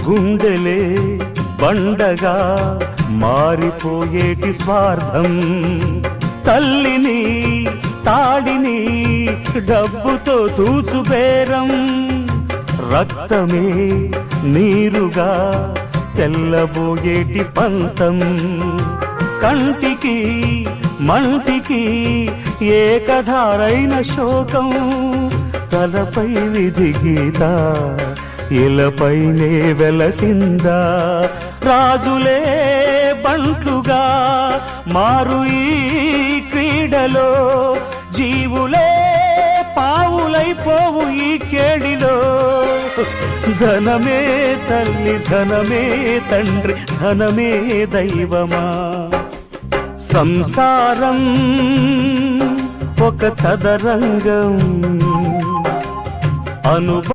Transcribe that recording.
గుండెలే బండగా మారిపోయేటి స్వార్థం, తల్లిని తాడిని డబ్బుతో తూచుబేరం, రక్తమే నీరుగా తెల్లబోయేటి పంతం, కంటికి మంటికి ఏకధారైన శోకం, తలపై విధి గీత ఇలపైనే వెలసిందా, రాజులే బంట్లుగా మారు ఈ క్రీడలో, జీవులే పావులైపోవు ఈ కేడిలో, ధనమే తల్లి ధనమే తండ్రి ధనమే దైవమా, సంసారం ఒక చదరంగం